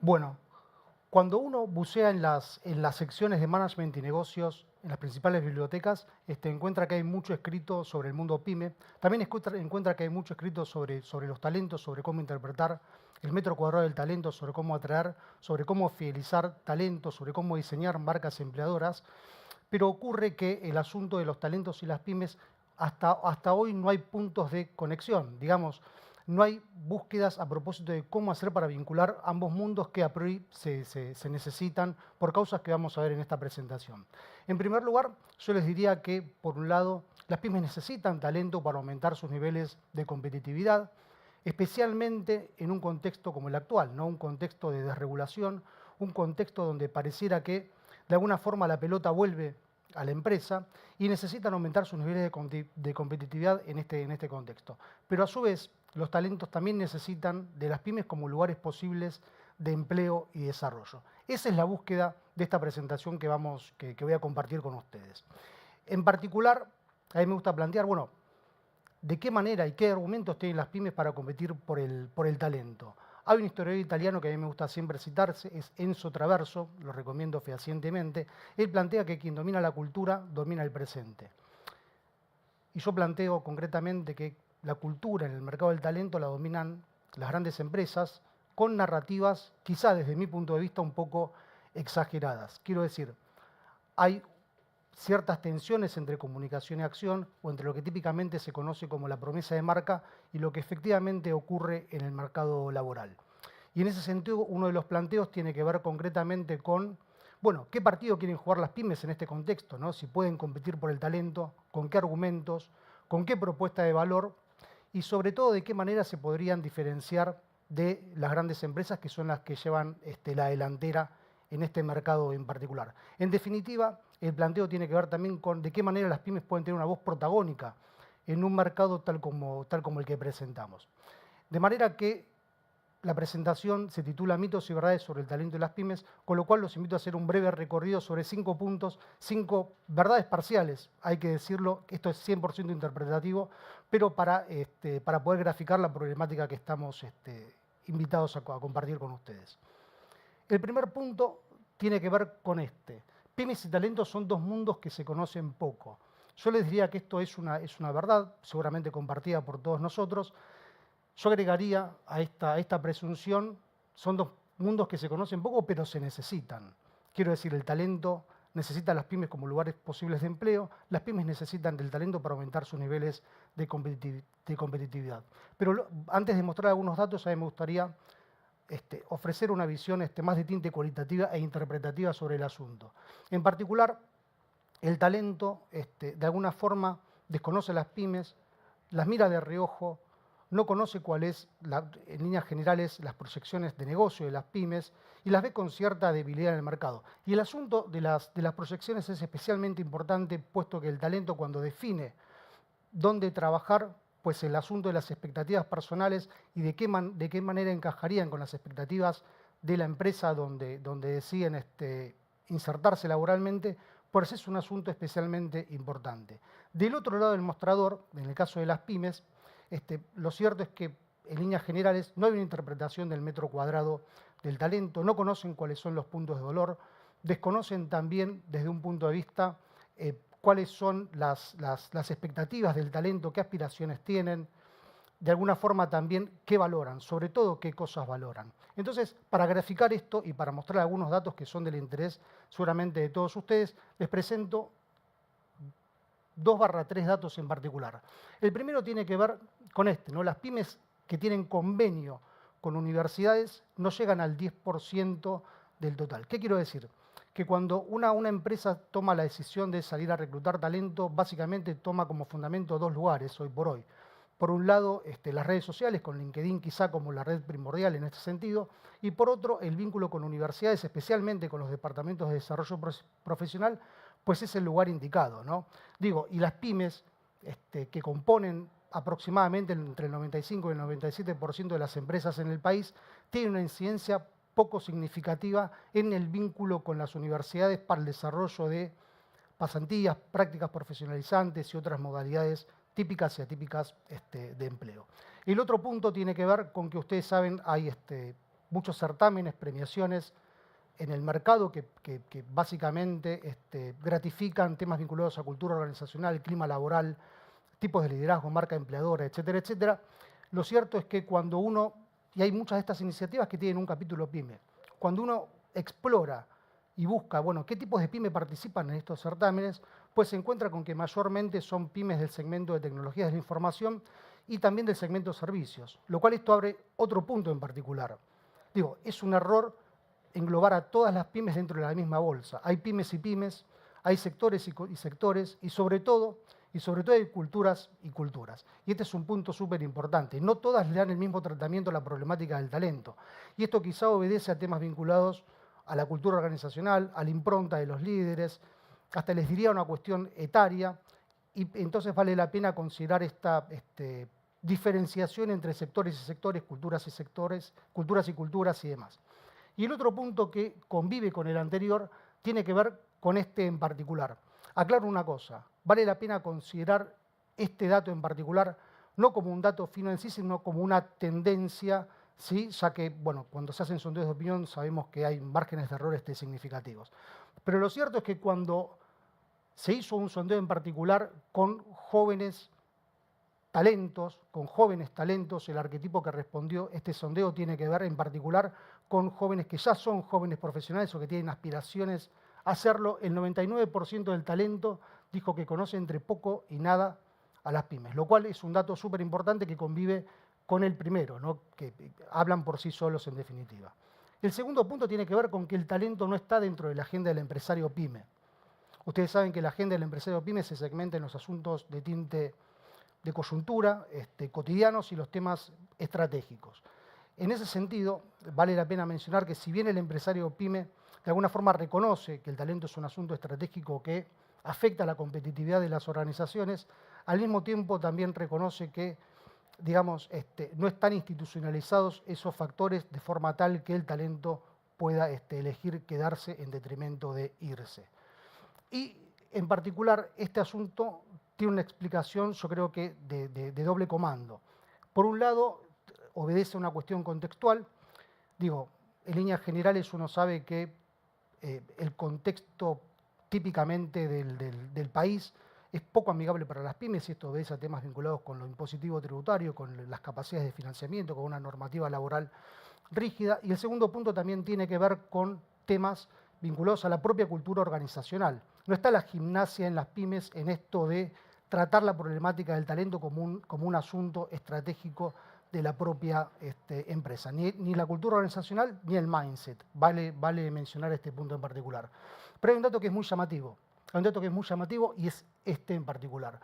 Bueno, cuando uno bucea en las secciones de management y negocios, en las principales bibliotecas, encuentra que hay mucho escrito sobre el mundo pyme. También encuentra que hay mucho escrito sobre los talentos, sobre cómo interpretar el metro cuadrado del talento, sobre cómo atraer, sobre cómo fidelizar talentos, sobre cómo diseñar marcas empleadoras. Pero ocurre que el asunto de los talentos y las pymes, hasta hoy no hay puntos de conexión. Digamos, no hay búsquedas a propósito de cómo hacer para vincular ambos mundos que a priori se necesitan por causas que vamos a ver en esta presentación. En primer lugar, yo les diría que, por un lado, las pymes necesitan talento para aumentar sus niveles de competitividad, especialmente en un contexto como el actual, ¿no? Un contexto de desregulación, un contexto donde pareciera que de alguna forma la pelota vuelve a la empresa y necesitan aumentar sus niveles de competitividad en este contexto. Pero a su vez, los talentos también necesitan de las pymes como lugares posibles de empleo y desarrollo. Esa es la búsqueda de esta presentación que voy a compartir con ustedes. En particular, a mí me gusta plantear, bueno, de qué manera y qué argumentos tienen las pymes para competir por el talento. Hay un historiador italiano que a mí me gusta siempre citarse, es Enzo Traverso, lo recomiendo fehacientemente. Él plantea que quien domina la cultura domina el presente. Y yo planteo concretamente que la cultura en el mercado del talento la dominan las grandes empresas con narrativas, quizá desde mi punto de vista, un poco exageradas. Quiero decir, hay ciertas tensiones entre comunicación y acción o entre lo que típicamente se conoce como la promesa de marca y lo que efectivamente ocurre en el mercado laboral. Y en ese sentido, uno de los planteos tiene que ver concretamente con, bueno, qué partido quieren jugar las pymes en este contexto, ¿no? Si pueden competir por el talento, con qué argumentos, con qué propuesta de valor y sobre todo de qué manera se podrían diferenciar de las grandes empresas que son las que llevan la delantera en este mercado en particular. En definitiva, el planteo tiene que ver también con de qué manera las pymes pueden tener una voz protagónica en un mercado tal como el que presentamos. De manera que la presentación se titula Mitos y verdades sobre el talento de las pymes, con lo cual los invito a hacer un breve recorrido sobre 5 puntos, 5 verdades parciales, hay que decirlo, esto es 100% interpretativo, pero para poder graficar la problemática que estamos invitados a compartir con ustedes. El primer punto tiene que ver con pymes y talentos son dos mundos que se conocen poco. Yo les diría que esto es una verdad, seguramente compartida por todos nosotros. Yo agregaría a esta presunción, son dos mundos que se conocen poco, pero se necesitan. Quiero decir, el talento necesita a las pymes como lugares posibles de empleo, las pymes necesitan del talento para aumentar sus niveles de competitividad. Pero antes de mostrar algunos datos, a mí me gustaría ofrecer una visión más de tinte cualitativa e interpretativa sobre el asunto. En particular, el talento, de alguna forma, desconoce a las pymes, las mira de reojo, no conoce cuáles, en líneas generales, las proyecciones de negocio de las pymes y las ve con cierta debilidad en el mercado. Y el asunto de las proyecciones es especialmente importante, puesto que el talento, cuando define dónde trabajar, pues el asunto de las expectativas personales y de qué manera encajarían con las expectativas de la empresa donde deciden insertarse laboralmente, pues es un asunto especialmente importante. Del otro lado del mostrador, en el caso de las pymes, lo cierto es que en líneas generales no hay una interpretación del metro cuadrado del talento, no conocen cuáles son los puntos de dolor, desconocen también desde un punto de vista cuáles son las expectativas del talento, qué aspiraciones tienen, de alguna forma también qué valoran, sobre todo qué cosas valoran. Entonces, para graficar esto y para mostrar algunos datos que son del interés seguramente de todos ustedes, les presento 2/3 datos en particular. El primero tiene que ver con ¿no? Las pymes que tienen convenio con universidades no llegan al 10% del total. ¿Qué quiero decir? Que cuando una empresa toma la decisión de salir a reclutar talento, básicamente toma como fundamento dos lugares hoy por hoy. Por un lado, las redes sociales, con LinkedIn quizá como la red primordial en este sentido, y por otro, el vínculo con universidades, especialmente con los departamentos de desarrollo profesional, pues es el lugar indicado, ¿no? Digo, y las pymes que componen aproximadamente entre el 95 y el 97% de las empresas en el país, tienen una incidencia poco significativa en el vínculo con las universidades para el desarrollo de pasantías, prácticas profesionalizantes y otras modalidades típicas y atípicas de empleo. El otro punto tiene que ver con que ustedes saben, hay muchos certámenes, premiaciones en el mercado que básicamente gratifican temas vinculados a cultura organizacional, clima laboral, tipos de liderazgo, marca empleadora, etcétera, etcétera. Lo cierto es que cuando uno, y hay muchas de estas iniciativas que tienen un capítulo PYME, cuando uno explora y busca, bueno, qué tipos de pyme participan en estos certámenes, pues se encuentra con que mayormente son pymes del segmento de tecnologías de la información y también del segmento de servicios, lo cual esto abre otro punto en particular. Digo, es un error englobar a todas las pymes dentro de la misma bolsa. Hay pymes y pymes, hay sectores y sectores, y sobre todo hay culturas y culturas. Y este es un punto súper importante. No todas le dan el mismo tratamiento a la problemática del talento. Y esto quizá obedece a temas vinculados a la cultura organizacional, a la impronta de los líderes, hasta les diría una cuestión etaria, y entonces vale la pena considerar esta diferenciación entre sectores y sectores, culturas y sectores, culturas y culturas y demás. Y el otro punto que convive con el anterior tiene que ver con este en particular. Aclaro una cosa, vale la pena considerar este dato en particular no como un dato fino en sí, sino como una tendencia, ¿sí? Ya que, bueno, cuando se hacen sondeos de opinión sabemos que hay márgenes de error significativos. Pero lo cierto es que cuando se hizo un sondeo en particular con jóvenes talentos, el arquetipo que respondió este sondeo tiene que ver en particular con jóvenes que ya son jóvenes profesionales o que tienen aspiraciones a hacerlo. El 99% del talento dijo que conoce entre poco y nada a las pymes, lo cual es un dato súper importante que convive con el primero, ¿no? Que hablan por sí solos en definitiva. El segundo punto tiene que ver con que el talento no está dentro de la agenda del empresario pyme. Ustedes saben que la agenda del empresario pyme se segmenta en los asuntos de tinte de coyuntura, cotidianos y los temas estratégicos. En ese sentido, vale la pena mencionar que si bien el empresario pyme de alguna forma reconoce que el talento es un asunto estratégico que afecta a la competitividad de las organizaciones, al mismo tiempo también reconoce que, digamos, no están institucionalizados esos factores de forma tal que el talento pueda elegir quedarse en detrimento de irse. Y en particular, este asunto tiene una explicación, yo creo que de doble comando. Por un lado, obedece a una cuestión contextual. Digo, en líneas generales uno sabe que el contexto típicamente del país es poco amigable para las pymes, y esto obedece a temas vinculados con lo impositivo tributario, con las capacidades de financiamiento, con una normativa laboral rígida. Y el segundo punto también tiene que ver con temas vinculados a la propia cultura organizacional. No está la gimnasia en las pymes en esto de tratar la problemática del talento como un asunto estratégico de la propia empresa. Ni la cultura organizacional ni el mindset. Vale mencionar este punto en particular. Pero hay un dato que es muy llamativo. Hay un dato que es muy llamativo y es este en particular.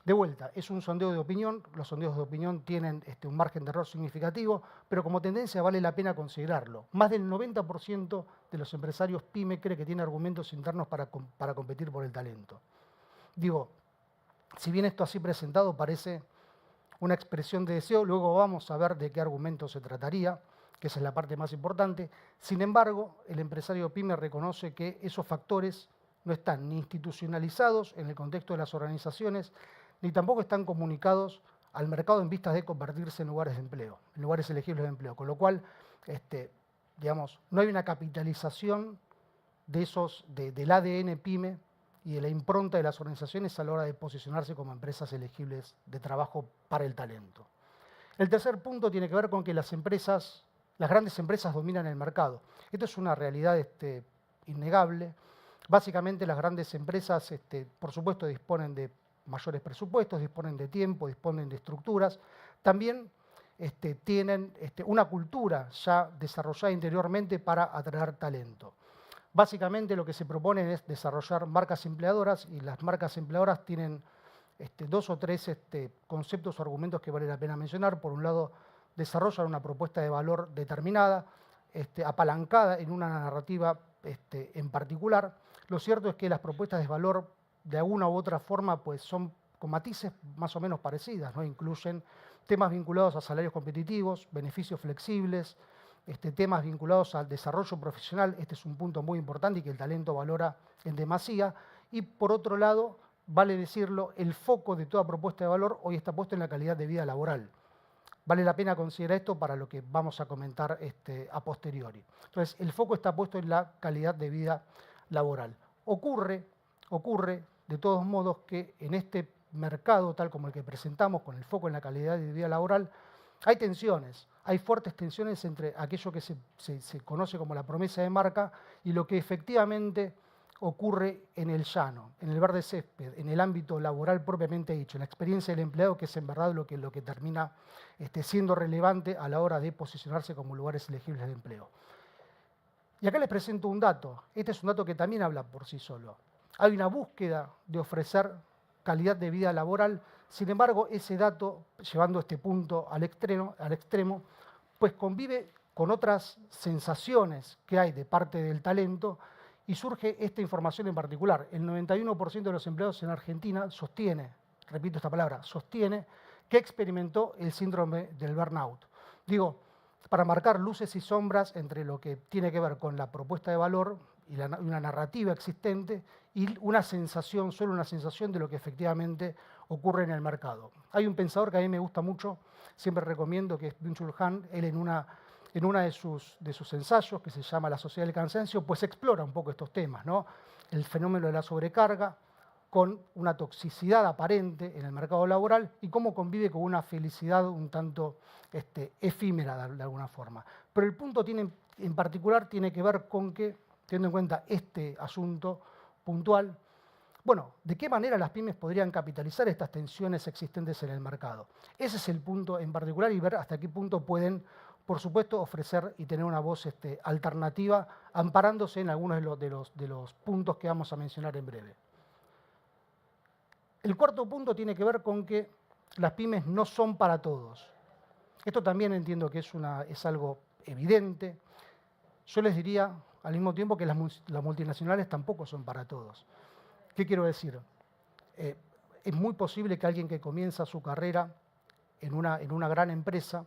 De vuelta, es un sondeo de opinión. Los sondeos de opinión tienen un margen de error significativo, pero como tendencia vale la pena considerarlo. Más del 90% de los empresarios pyme cree que tiene argumentos internos para competir por el talento. Digo, si bien esto así presentado parece una expresión de deseo, luego vamos a ver de qué argumento se trataría, que esa es la parte más importante. Sin embargo, el empresario pyme reconoce que esos factores no están ni institucionalizados en el contexto de las organizaciones, ni tampoco están comunicados al mercado en vistas de convertirse en lugares de empleo, en lugares elegibles de empleo. Con lo cual, digamos, no hay una capitalización del ADN pyme y de la impronta de las organizaciones a la hora de posicionarse como empresas elegibles de trabajo para el talento. El tercer punto tiene que ver con que las grandes empresas dominan el mercado. Esto es una realidad innegable. Básicamente las grandes empresas, por supuesto, disponen de mayores presupuestos, disponen de tiempo, disponen de estructuras. También tienen una cultura ya desarrollada interiormente para atraer talento. Básicamente lo que se propone es desarrollar marcas empleadoras, y las marcas empleadoras tienen dos o tres conceptos o argumentos que vale la pena mencionar. Por un lado, desarrollan una propuesta de valor determinada, apalancada en una narrativa en particular. Lo cierto es que las propuestas de valor de alguna u otra forma pues son con matices más o menos parecidas, ¿no? Incluyen temas vinculados a salarios competitivos, beneficios flexibles, temas vinculados al desarrollo profesional. Este es un punto muy importante y que el talento valora en demasía. Y por otro lado, vale decirlo, el foco de toda propuesta de valor hoy está puesto en la calidad de vida laboral. vale la pena considerar esto para lo que vamos a comentar a posteriori. Entonces, el foco está puesto en la calidad de vida laboral. Ocurre, de todos modos, que en este mercado, tal como el que presentamos, con el foco en la calidad de vida laboral, hay tensiones, hay fuertes tensiones entre aquello que se conoce como la promesa de marca y lo que efectivamente ocurre en el llano, en el verde césped, en el ámbito laboral propiamente dicho, en la experiencia del empleado, que es en verdad lo que termina siendo relevante a la hora de posicionarse como lugares elegibles de empleo. Y acá les presento un dato. Este es un dato que también habla por sí solo. Hay una búsqueda de ofrecer calidad de vida laboral, sin embargo, ese dato, llevando este punto al extremo, pues convive con otras sensaciones que hay de parte del talento y surge esta información en particular. El 91% de los empleados en Argentina sostiene, repito esta palabra, sostiene que experimentó el síndrome del burnout. Digo, para marcar luces y sombras entre lo que tiene que ver con la propuesta de valor y una narrativa existente y una sensación, solo una sensación de lo que efectivamente ocurre en el mercado. Hay un pensador que a mí me gusta mucho, siempre recomiendo, que es Byung-Chul Han. Él en una de sus ensayos, que se llama La sociedad del cansancio, pues explora un poco estos temas, ¿no? El fenómeno de la sobrecarga con una toxicidad aparente en el mercado laboral y cómo convive con una felicidad un tanto efímera de alguna forma. Pero el punto en particular tiene que ver con que, teniendo en cuenta este asunto puntual, bueno, ¿de qué manera las pymes podrían capitalizar estas tensiones existentes en el mercado? Ese es el punto en particular y ver hasta qué punto pueden, por supuesto, ofrecer y tener una voz alternativa, amparándose en algunos de los puntos que vamos a mencionar en breve. El cuarto punto tiene que ver con que las pymes no son para todos. Esto también entiendo que es algo evidente. Yo les diría al mismo tiempo que las multinacionales tampoco son para todos. ¿Qué quiero decir? Es muy posible que alguien que comienza su carrera en una gran empresa,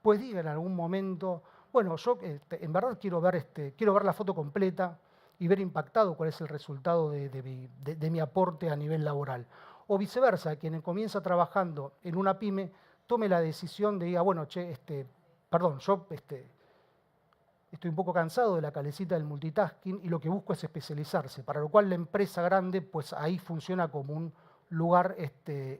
pues diga en algún momento, bueno, yo en verdad quiero ver la foto completa y ver impactado cuál es el resultado de mi aporte a nivel laboral. O viceversa, quien comienza trabajando en una pyme tome la decisión de diga, bueno, che, perdón, yo estoy un poco cansado de la calecita del multitasking y lo que busco es especializarse, para lo cual la empresa grande, pues ahí funciona como un lugar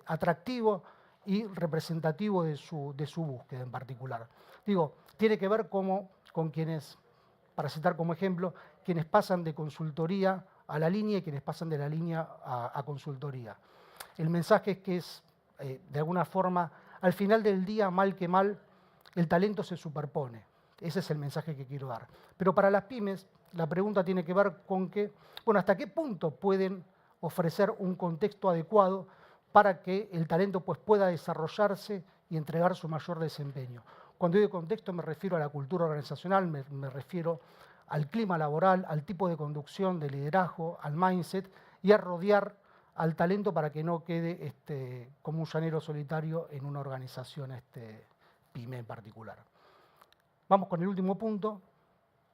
atractivo y representativo de su búsqueda en particular. Digo, tiene que ver con quienes, para citar como ejemplo, quienes pasan de consultoría a la línea y quienes pasan de la línea a consultoría. El mensaje es que de alguna forma, al final del día, mal que mal, el talento se superpone. Ese es el mensaje que quiero dar. Pero para las pymes, la pregunta tiene que ver con que, bueno, ¿hasta qué punto pueden ofrecer un contexto adecuado para que el talento pues, pueda desarrollarse y entregar su mayor desempeño? Cuando digo contexto me refiero a la cultura organizacional, me refiero al clima laboral, al tipo de conducción, de liderazgo, al mindset y a rodear al talento para que no quede como un llanero solitario en una organización pyme en particular. Vamos con el último punto,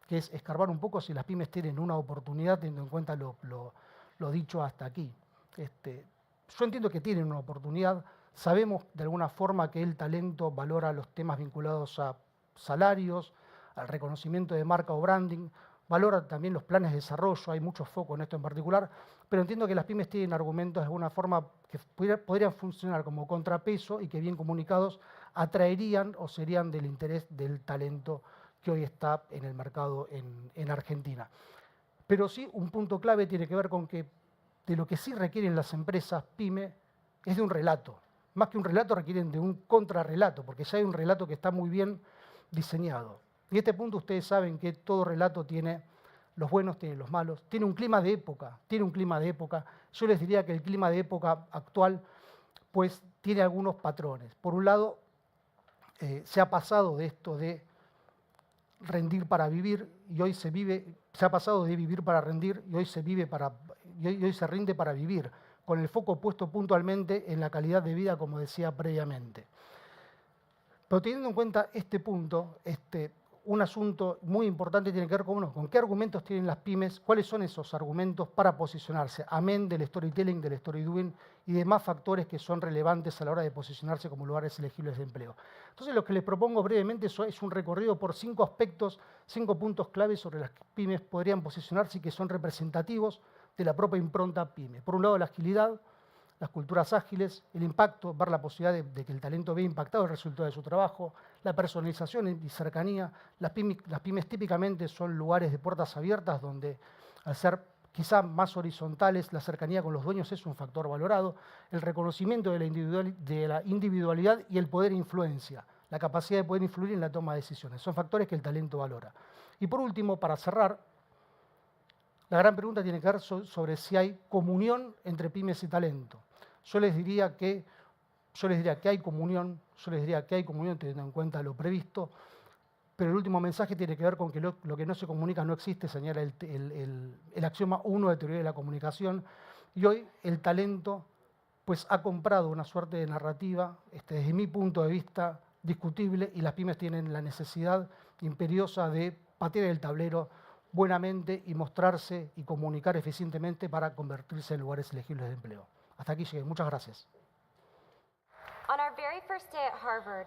que es escarbar un poco si las pymes tienen una oportunidad, teniendo en cuenta lo dicho hasta aquí. Yo entiendo que tienen una oportunidad. Sabemos de alguna forma que el talento valora los temas vinculados a salarios, al reconocimiento de marca o branding, valora también los planes de desarrollo, hay mucho foco en esto en particular, pero entiendo que las pymes tienen argumentos de alguna forma que podrían funcionar como contrapeso y que bien comunicados atraerían o serían del interés del talento que hoy está en el mercado en Argentina. Pero sí, un punto clave tiene que ver con que de lo que sí requieren las empresas pyme es de un relato. Más que un relato requieren de un contrarrelato, porque ya hay un relato que está muy bien diseñado. Y este punto ustedes saben que todo relato tiene los buenos, tiene los malos, tiene un clima de época, Yo les diría que el clima de época actual pues tiene algunos patrones. Por un lado, se ha pasado de esto de rendir para vivir y hoy se ha pasado de vivir para rendir y hoy se rinde para vivir, con el foco puesto puntualmente en la calidad de vida, como decía previamente. Pero teniendo en cuenta este punto, un asunto muy importante tiene que ver con, bueno, con qué argumentos tienen las pymes, cuáles son esos argumentos para posicionarse, amén del storytelling, del story doing y demás factores que son relevantes a la hora de posicionarse como lugares elegibles de empleo. Entonces, lo que les propongo brevemente es un recorrido por 5 aspectos, 5 puntos claves sobre las que pymes podrían posicionarse y que son representativos de la propia impronta pyme. Por un lado, la agilidad, las culturas ágiles, el impacto, ver la posibilidad de que el talento vea impactado el resultado de su trabajo, la personalización y cercanía. Las pymes típicamente son lugares de puertas abiertas donde, al ser quizá más horizontales, la cercanía con los dueños es un factor valorado, el reconocimiento de la individualidad y el poder e influencia, la capacidad de poder influir en la toma de decisiones. Son factores que el talento valora. Y por último, para cerrar, la gran pregunta tiene que ver sobre si hay comunión entre pymes y talento. Yo les diría que hay comunión, teniendo en cuenta lo previsto, pero el último mensaje tiene que ver con que lo que no se comunica no existe, señala el axioma 1 de teoría de la comunicación, y hoy el talento pues ha comprado una suerte de narrativa, desde mi punto de vista, discutible, y las pymes tienen la necesidad imperiosa de patear el tablero buenamente y mostrarse y comunicar eficientemente para convertirse en lugares elegibles de empleo. Hasta aquí llegué. Muchas gracias. On our very first day at Harvard,